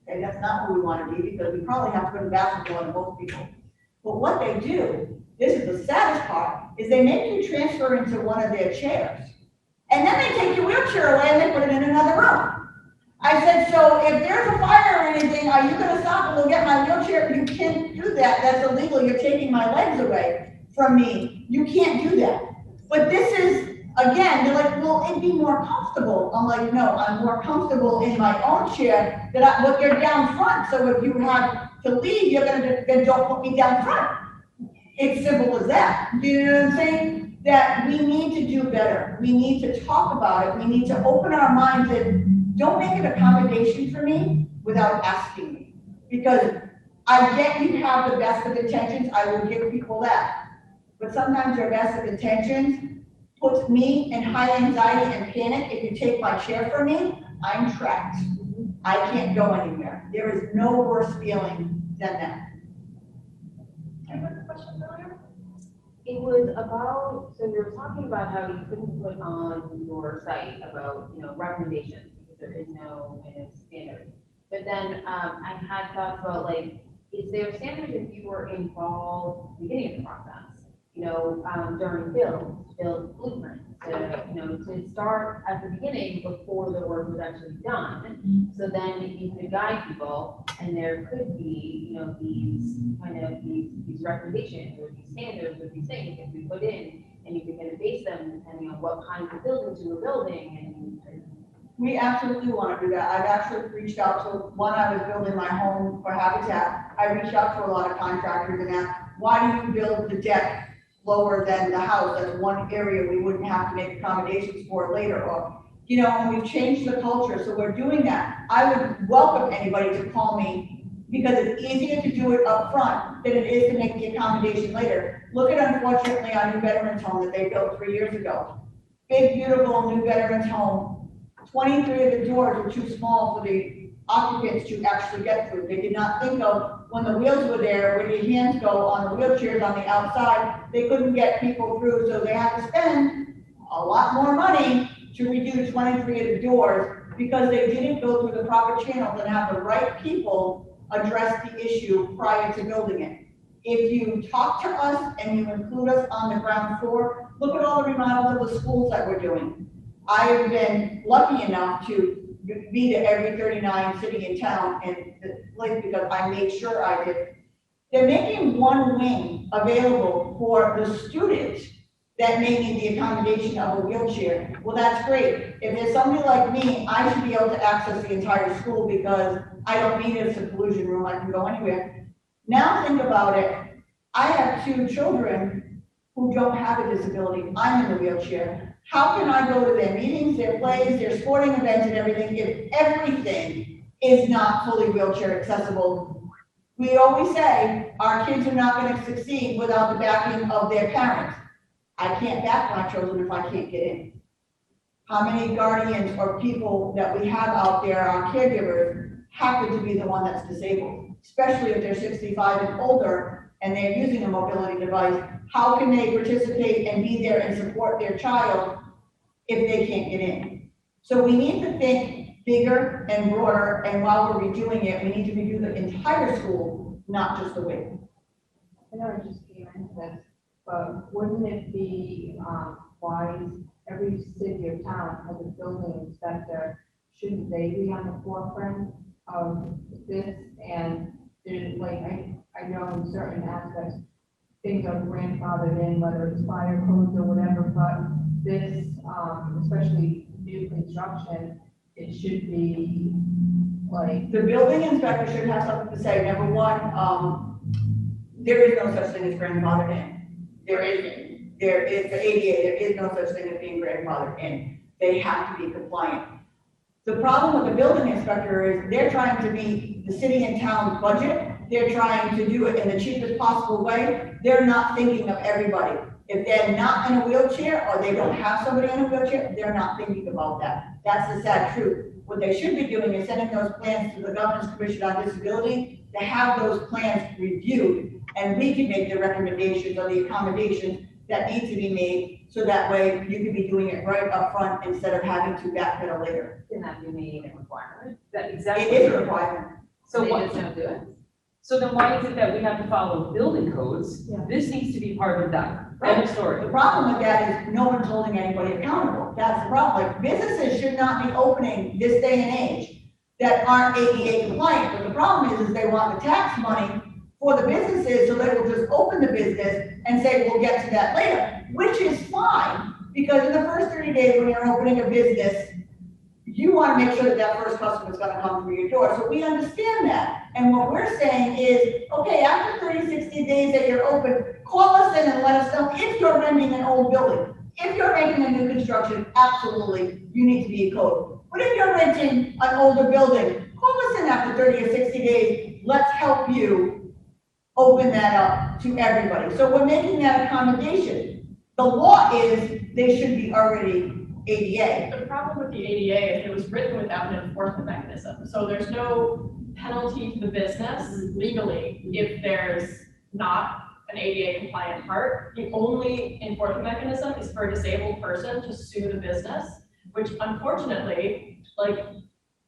Okay, that's not where we want to be because we probably have to put a basketball in both people. But what they do, this is the saddest part, is they make you transfer into one of their chairs. And then they take your wheelchair away and they put it in another room. I said, so if there's a fire or anything, are you gonna stop and go get my wheelchair? You can't do that, that's illegal, you're taking my legs away from me. You can't do that. But this is, again, they're like, well, it'd be more comfortable. I'm like, no, I'm more comfortable in my own chair, but you're down front, so if you have to leave, you're gonna, then don't put me down front. It's simple as that. Do you know what I'm saying? That we need to do better. We need to talk about it. We need to open our minds and don't make an accommodation for me without asking me. Because I get you have the best of intentions. I will give people that. But sometimes your best of intentions puts me in high anxiety and panic. If you take my chair from me, I'm trapped. I can't go anywhere. There is no worse feeling than that. Anyone have a question earlier? It was about, so you were talking about how you couldn't put on your site about, you know, recommendations because there is no standard. But then I had thoughts about like, is there a standard if you were involved in the beginning of the process? You know, during build blueprints, you know, to start at the beginning before the work was actually done. So then you could guide people and there could be, you know, these kind of these recommendations or these standards or these things that we put in and you could kind of base them depending on what kinds of buildings you were building and We absolutely want to do that. I've actually reached out to, when I was building my home for Habitat, I reached out to a lot of contractors and asked, why do you build the deck lower than the house? That's one area we wouldn't have to make accommodations for later. Or, you know, and we've changed the culture, so we're doing that. I would welcome anybody to call me because it's easier to do it up front than it is to make the accommodation later. Look at, unfortunately, our new veterans home that they built 3 years ago. Big, beautiful new veterans home. 23 of the doors were too small for the occupants to actually get through. They did not think of when the wheels were there, where your hands go on the wheelchairs on the outside, they couldn't get people through, so they had to spend a lot more money to redo 23 of the doors because they didn't go through the proper channels and have the right people address the issue prior to building it. If you talk to us and you include us on the ground floor, look at all the remodels of the schools that we're doing. I've been lucky enough to be to every 39 city in town and the place because I made sure I did. They're making one wing available for the students that may need the accommodation of a wheelchair. Well, that's great. If there's somebody like me, I should be able to access the entire school because I don't need a seclusion room. I can go anywhere. Now think about it. I have 2 children who don't have a disability. I'm in the wheelchair. How can I go to their meetings, their plays, their sporting events and everything if everything is not fully wheelchair accessible? We always say our kids are not going to succeed without the backing of their parents. I can't back my children if I can't get in. How many guardians or people that we have out there, our caregivers, happen to be the one that's disabled, especially if they're 65 and older and they're using a mobility device? How can they participate and be there and support their child if they can't get in? So we need to think bigger and broader, and while we're redoing it, we need to redo the entire school, not just the wing. I know I just came into this, but wouldn't it be wise, every city or town has a building inspector, shouldn't they be on the forefront of this? And there's like, I know in certain aspects, things are grandfathered in, whether it's fire codes or whatever, but this, especially new construction, it should be like. The building inspector should have something to say. Number one, there is no such thing as grandfathered in. There isn't. there is, the ADA, there is no such thing as being grandfathered in. They have to be compliant. The problem with the building inspector is they're trying to meet the city and town's budget. They're trying to do it in the cheapest possible way. They're not thinking of everybody. If they're not in a wheelchair or they don't have somebody in a wheelchair, they're not thinking about that. That's the sad truth. What they should be doing is sending those plans to the Governor's Commission on Disability to have those plans reviewed, and we can make the recommendations or the accommodations that need to be made, so that way you can be doing it right up front instead of having to backpedal later. Can that be made a requirement? That exactly. It is a requirement. So They what, just don't do it. so then why is it that we have to follow building codes? Yeah. This needs to be part of that. Right. End of story. The problem with that is no one's holding anybody accountable. That's the problem. Like, businesses should not be opening this day and age that aren't ADA compliant, but the problem is they want the tax money for the businesses, so they will just open the business and say, we'll get to that later, which is fine, because in the first 30 days when you're opening a business, you want to make sure that that first customer is going to come through your door. So we understand that. And what we're saying is, okay, after 30, 60 days that you're open, call us in and let us know if you're renting an old building. If you're making a new construction, absolutely, you need to be in code. But if you're renting an older building, call us in after 30 or 60 days. Let's help you open that up to everybody. So we're making that accommodation. The law is they should be already ADA. The problem with the ADA is it was written without an enforcement mechanism. So there's no penalty to the business legally if there's not an ADA compliant part. The only enforcement mechanism is for a disabled person to sue the business, which unfortunately, like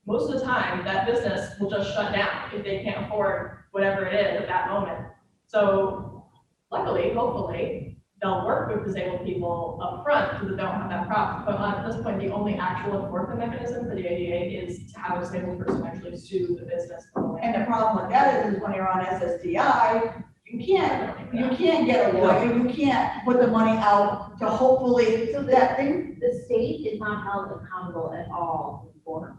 most of the time, that business will just shut down if they can't afford whatever it is at that moment. So luckily, hopefully, they'll work with disabled people up front so that they don't have that problem. But at this point, the only actual enforcement mechanism for the ADA is to have a disabled person actually sue the business. And the problem with that is when you're on SSDI, you can't get a lawyer, you can't put the money out to hopefully, So that thing. the state is not held accountable at all for us.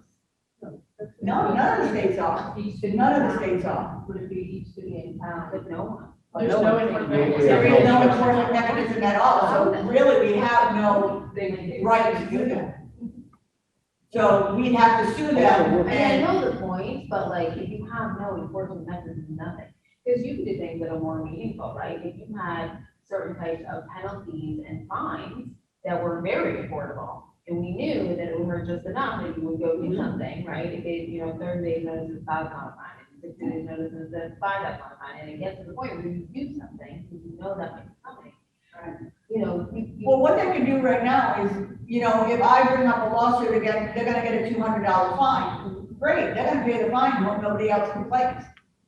No, none of the states are. Each city None in of the town. states are. Would it be each city in town, but no one? There's no enforcement mechanism. There is no enforcement mechanism at all, so really we have no They- right to do that. So we'd have to sue them And I and, know the point, but like, if you have no enforcement mechanism, nothing. Because you could do things that are more meaningful, right? If you had certain types of penalties and fines that were very affordable, and we knew that it would hurt just enough that you would go do something, right? If it, 30 days notice is $5 fine, and 60 days notice is a $5 fine, and it gets to the point where you do something, you know that might be coming. well, what they can do right now is, if I bring up a lawsuit again, they're gonna get a $200 fine. Great, they're gonna pay the fine, and hope nobody else complains.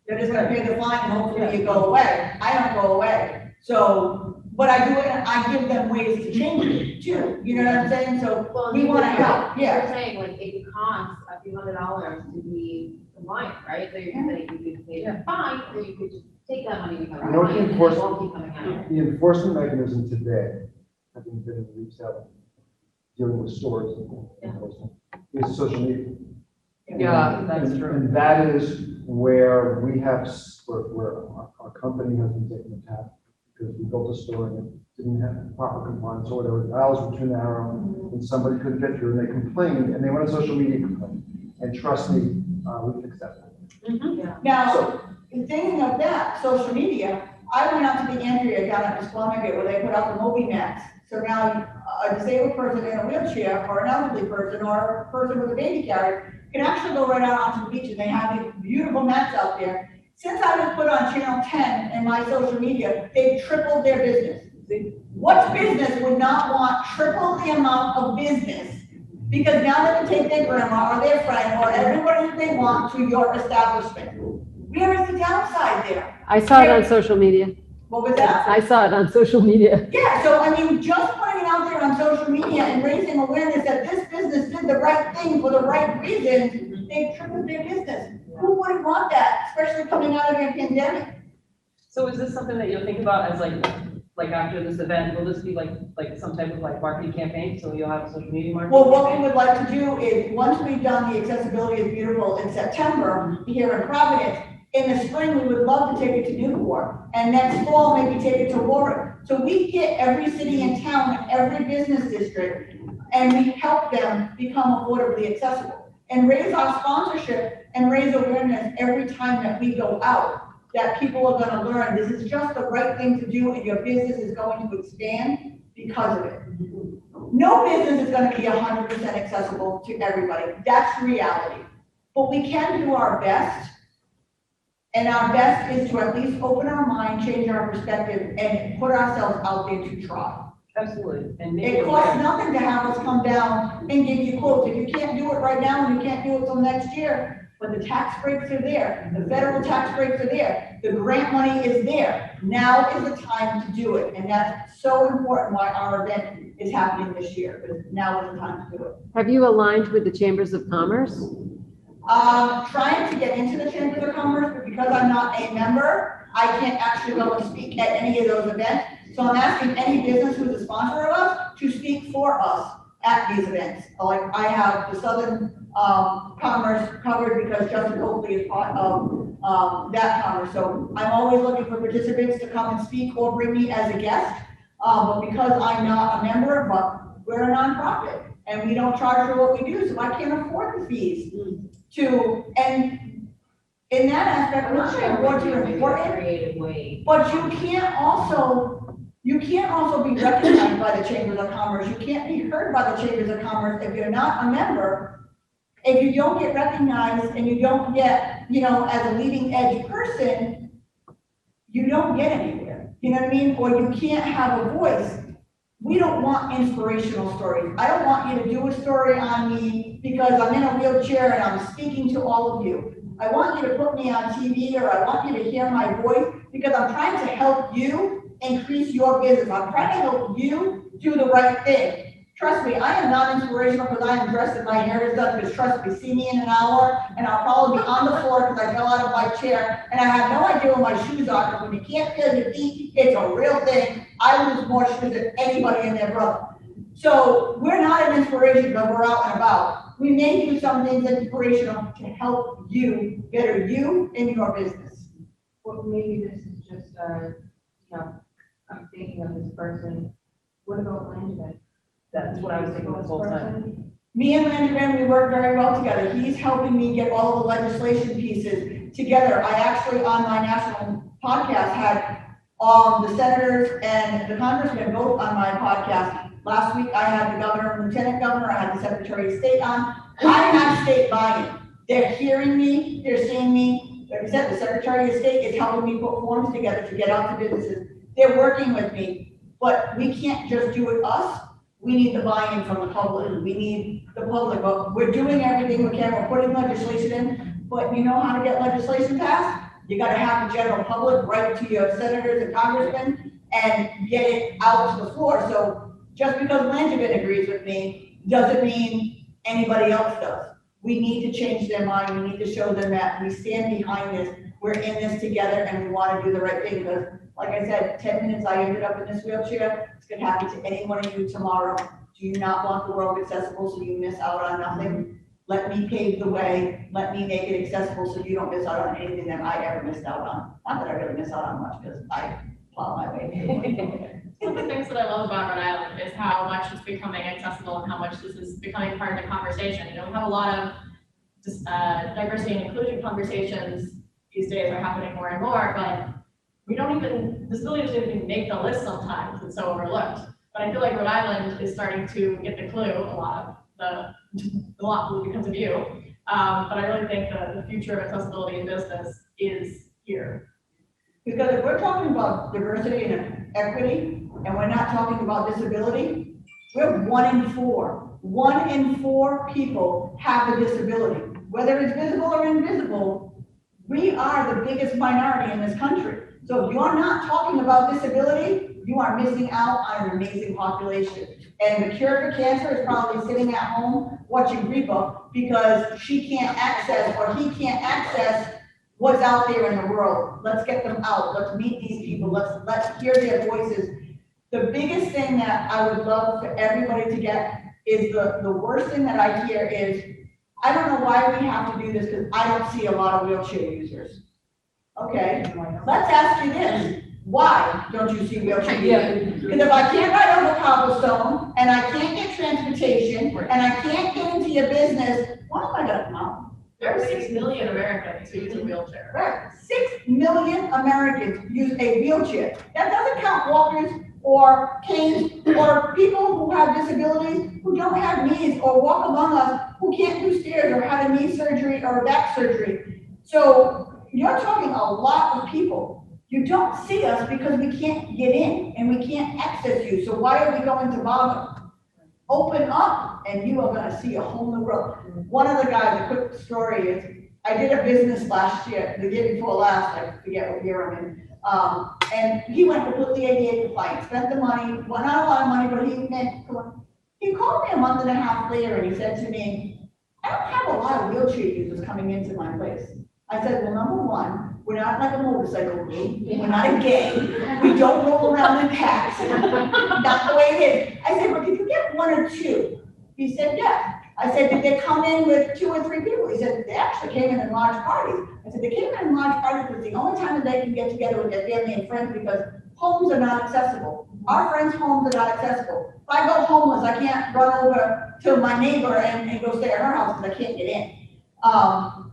They're just gonna pay the fine and hopefully you go away. I don't go away. So, but I do it, I give them ways to change it too. You know what I'm saying? So Well, we wanna help, yeah. You're saying like it costs a few $100s to be compliant, right? So you're saying you could pay the fine, or you could just take that money and become You know what the compliant, and it enforcement- won't keep coming out. The enforcement mechanism today, having been in retail, dealing with stores and enforcement, is social media. Yeah, that's And- true. And that is where we have, where our company has been taken to task, because we built a store and it didn't have proper compliance or whatever, the aisles were too narrow, and somebody couldn't get through, and they complained, and they went on social media complaint. And trust me, we fixed that. Now, thinking of that, social media, I went out to the Andrea down at Esquamish where they put out the Moby mats. So now a disabled person in a wheelchair or an elderly person or a person with a baby carrier can actually go right out onto the beach and they have these beautiful mats out there. Since I've been put on Channel 10 and my social media, they've tripled their business. What business would not want triple the amount of business? Because now they can take their grandma or their friend or everybody that they want to your establishment. Where is the downside there? I saw it on social media. What was that? I saw it on social media. Yeah, so I mean, just putting it out there on social media and raising awareness that this business did the right thing for the right reasons, they've tripled their business. Who wouldn't want that, especially coming out of a pandemic? So is this something that you'll think about as like after this event, will this be like some type of like marketing campaign? So you'll have a social media marketing? Well, what we campaign? would like to do is, once we've done the Accessibility is Beautiful in September here in Providence, In the spring, we would love to take it to Newport, and next fall, maybe take it to Warwick. So we get every city in town, and every business district, and we help them become affordably accessible. And raise our sponsorship and raise awareness every time that we go out, that people are gonna learn this is just the right thing to do, and your business is going to expand because of it. No business is gonna be 100% accessible to everybody, that's reality. But we can do our best, and our best is to at least open our mind, change our perspective, and put ourselves out there to try. Absolutely. And make It costs nothing to have us come down and give you quotes. If you can't do it right now, and you can't do it till next year, but the tax breaks are there, the federal tax breaks are there, the grant money is there. Now is the time to do it, and that's so important why our event is happening this year, because now is the time to do it. Have you aligned with the Chambers of Commerce? Trying to get into the Chambers of Commerce, but because I'm not a member, I can't actually go and speak at any of those events. So I'm asking any business who's a sponsor of us to speak for us at these events. Like I have the Southern Commerce covered because Justin Oakley is part of that commerce. So I'm always looking for participants to come and speak or bring me as a guest. But because I'm not a member, but we're a nonprofit and we don't charge for what we do, so I can't afford the fees and in that aspect, I'm not sure awards are important, Creative way. but you can't also be recognized by the Chambers of Commerce. You can't be heard by the Chambers of Commerce if you're not a member. If you don't get recognized and you don't get, as a leading edge person, you don't get anywhere. You know what I mean? Or you can't have a voice. We don't want inspirational stories. I don't want you to do a story on me because I'm in a wheelchair and I'm speaking to all of you. I want you to put me on TV, or I want you to hear my voice because I'm trying to help you increase your business. I'm trying to help you do the right thing. Trust me, I am not inspirational because I am dressed and my hair is done, because trust me, see me in an hour and I'll probably be on the floor because I fell out of my chair and I have no idea where my shoes are, because when you can't feel your feet, it's a real thing. I lose more shoes than anybody and their brother. So we're not an inspiration because we're out and about. We may do some things inspirational to help you better you in your business. Well, maybe this is just, I'm thinking of this person. What about Langevin? That's what I was thinking this whole time. Me and Landry, we work very well together. He's helping me get all the legislation pieces together. I actually, on my national podcast, had the senators and the congressmen both on my podcast. Last week, I had the governor and lieutenant governor, I had the secretary of state on. I have state buy-in. They're hearing me, they're seeing me. Like I said, the secretary of state is helping me put forms together to get out to businesses. They're working with me, but we can't just do it us. We need the buy-in from the public. We need the public, but we're doing everything we can. We're putting legislation in, but you know how to get legislation passed? You gotta have the general public write to your senators and congressmen and get it out to the floor. So just because Langevin agrees with me doesn't mean anybody else does. We need to change their mind. We need to show them that we stand behind this. We're in this together and we want to do the right thing, because like I said, 10 minutes I ended up in this wheelchair. It's gonna happen to any one of you tomorrow. Do you not want the world accessible so you miss out on nothing? Let me pave the way. Let me make it accessible so you don't miss out on anything that I ever missed out on. Not that I really miss out on much, because I plow my way through. One of the things that I love about Rhode Island is how much it's becoming accessible and how much this is becoming part of the conversation. We have a lot of diversity and inclusion conversations these days are happening more and more, but disability doesn't even make the list sometimes. It's so overlooked. But I feel like Rhode Island is starting to get the clue a lot because of you. But I really think the future of accessibility in business is here. Because if we're talking about diversity and equity, and we're not talking about disability, we're 1 in 4. 1 in 4 people have a disability. Whether it's visible or invisible, we are the biggest minority in this country. So if you're not talking about disability, you are missing out on an amazing population. And the cure for cancer is probably sitting at home watching Reba, because she can't access, or he can't access, what's out there in the world. Let's get them out. Let's meet these people. Let's hear their voices. The biggest thing that I would love for everybody to get is the worst thing that I hear is, I don't know why we have to do this, because I don't see a lot of wheelchair users. Okay, let's ask you this, why don't you see wheelchair users? Because if I can't ride over cobblestone, and I can't get transportation, and I can't get into your business, why am I gonna come out? There are 6 million Americans who use a wheelchair. Right, 6 million Americans use a wheelchair. That doesn't count walkers or canes or people who have disabilities who don't have knees or walk among us who can't do stairs or had a knee surgery or a back surgery. So you're talking a lot of people. You don't see us because we can't get in and we can't access you. So why are we going to bother? Open up and you are gonna see a whole new world. One of the guys, a quick story is, I did a business last year, the year before last, I forget what year I'm in. And he went completely ADA compliant, spent the money, well, not a lot of money, but he called me a month and a half later and he said to me, I don't have a lot of wheelchair users coming into my place. I said, well, number one, we're not like a motorcycle group, we're not a gang, we don't roll around in packs, not the way it is. I said, but did you get one or two? He said, yeah. I said, did they come in with 2 or 3 people? He said, they actually came in large parties. I said, they came in large parties because the only time that they can get together with their family and friends because homes are not accessible. Our friends' homes are not accessible. If I go homeless, I can't run over to my neighbor and go stay at her house because I can't get in.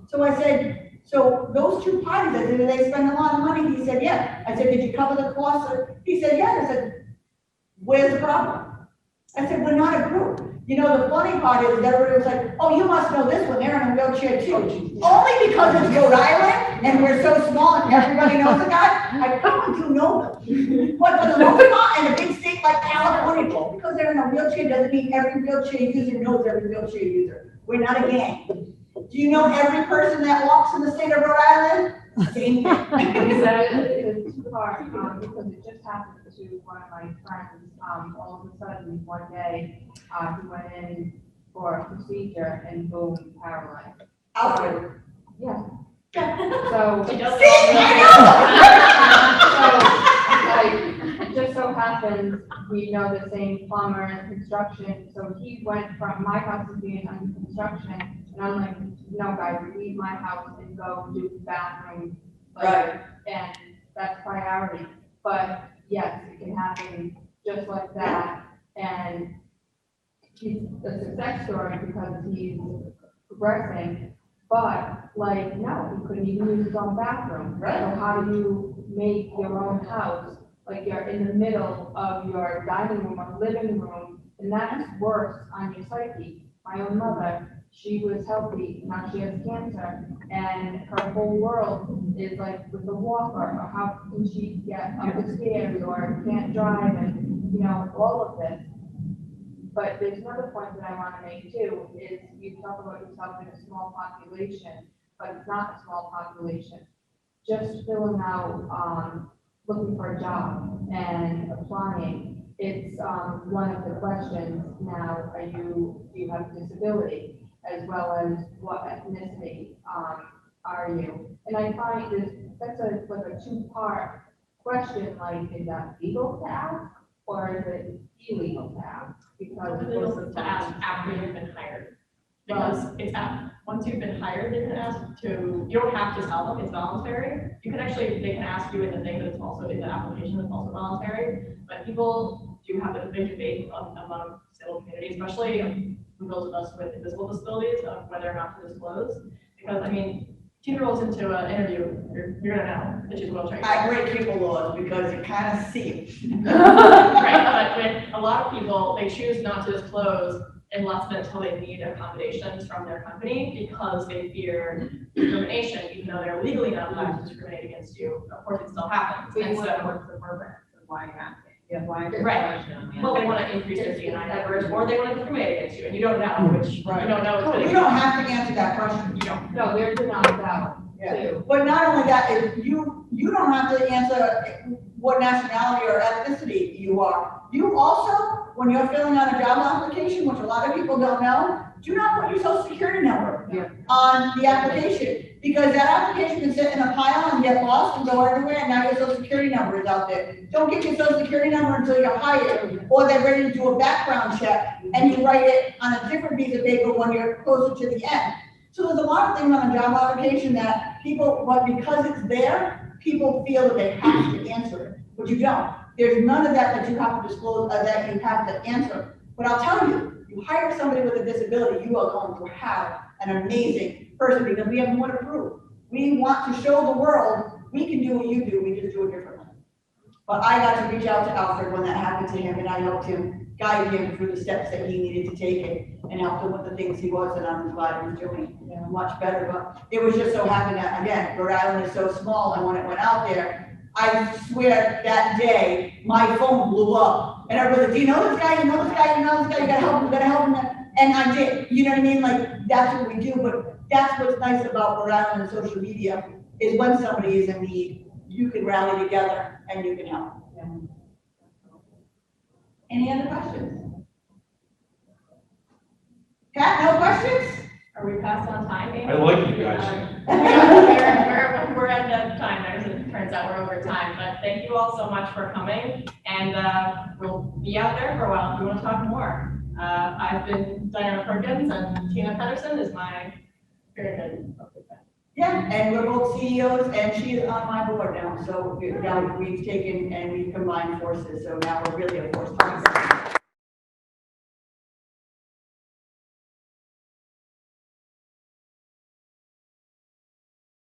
So I said, so those 2 parties, I said, did they spend a lot of money? He said, yeah. I said, did you cover the cost? He said, yes. I said, where's the problem? I said, we're not a group. You know, the funny part is that everybody was like, oh, you must know this one, they're in a wheelchair too. Only because it's Rhode Island and we're so small and everybody knows the guy, I probably do know them. But for the most part, in a big state like California, just because they're in a wheelchair doesn't mean every wheelchair user knows every wheelchair user. We're not a gang. Do you know every person that walks in the state of Rhode Island? Same thing. It's too far, because it just happened to one of my friends, all of a sudden, one day, he went in for a procedure and boom, paralyzed. Alfred. Yeah. So, She does. Like, it just so happens, we know the same plumber and construction, so he went from my house to being under construction, and I'm like, no, guys, leave my house and go do the bathroom. Like, right. And that's priority, but yes, it can happen just like that, and he's a success story because he's progressing, but like, no, he couldn't even use his own bathroom. Right. So how do you make your own house, like you're in the middle of your dining room or living room, and that's worse on your psyche. My own mother, she was healthy, now she has cancer, and her whole world is like with the walker, or how can she get up the stairs, or can't drive, and, you know, all of this. But there's another point that I want to make too, is you talk about yourself in a small population, but it's not a small population. Just filling out, looking for a job and applying, it's one of the questions now, do you have a disability, as well as what ethnicity are you? And I find that's like a 2-part question, like, is that legal to ask, or is it illegal to ask? Because It's illegal to ask after you've been hired. Because it's once you've been hired, they can ask to, you don't have to tell them, it's voluntary. You can actually, they can ask you in the thing, but it's also in the application, it's also voluntary. But people do have a big debate among civil community, especially those of us with invisible disabilities, of whether or not to disclose. Because, I mean, 2-year-olds into an interview, you're gonna know that she's a wheelchair. I break people laws because you kind of see it. Right, but with a lot of people, they choose not to disclose unless and until they need accommodations from their company because they fear discrimination, even though they're legally not allowed to discriminate against you. Of course, it still happens. But you And want to so, work for programs, so why you're asking? Yeah, why? right. Well, they want to increase their DNI numbers, or they want to discriminate against you, and you don't know which, you Right. don't know. No, you don't have to answer that question. You don't. No, there's an opt-out Yeah. too. But not only that, you don't have to answer what nationality or ethnicity you are. You also, when you're filling out a job application, which a lot of people don't know, do not put your social security number on the application. Because that application can sit in a pile and get lost and go everywhere, and now your social security number is out there. Don't get your social security number until you're hired, or they're ready to do a background check, and you write it on a different piece of paper when you're closer to the end. So there's a lot of things on a job application that people, but because it's there, people feel that they have to answer it, but you don't. There's none of that you have to disclose, that you have to answer. But I'll tell you, you hire somebody with a disability, you are going to have an amazing person because we have more to prove. We want to show the world we can do what you do, we just do it differently. But I got to reach out to Alfred when that happened to him, and I helped him, guide him through the steps that he needed to take it, and helped him with the things he was, and I'm glad he was doing much better. But it was just so happened that, again, Rhode Island is so small, and when it went out there, I swear that day, my phone blew up. And everybody said, do you know this guy? You know this guy? You know this guy? You gotta help him, you gotta help him. And I did, you know what I mean? Like, that's what we do, but that's what's nice about Rhode Island and social media, is when somebody is in need, you can rally together and you can help. Any other questions? Pat, no questions? Are we past on time, Amy? I like you guys. We're at that time, as it turns out, we're over time, but thank you all so much for coming, and we'll be out there for a while if you want to talk more. I've been Diana Perkins, and Tina Pedersen is my spearhead. Yeah, and we're both CEOs, and she is on my board now, so we've taken and we've combined forces, so now we're really a force.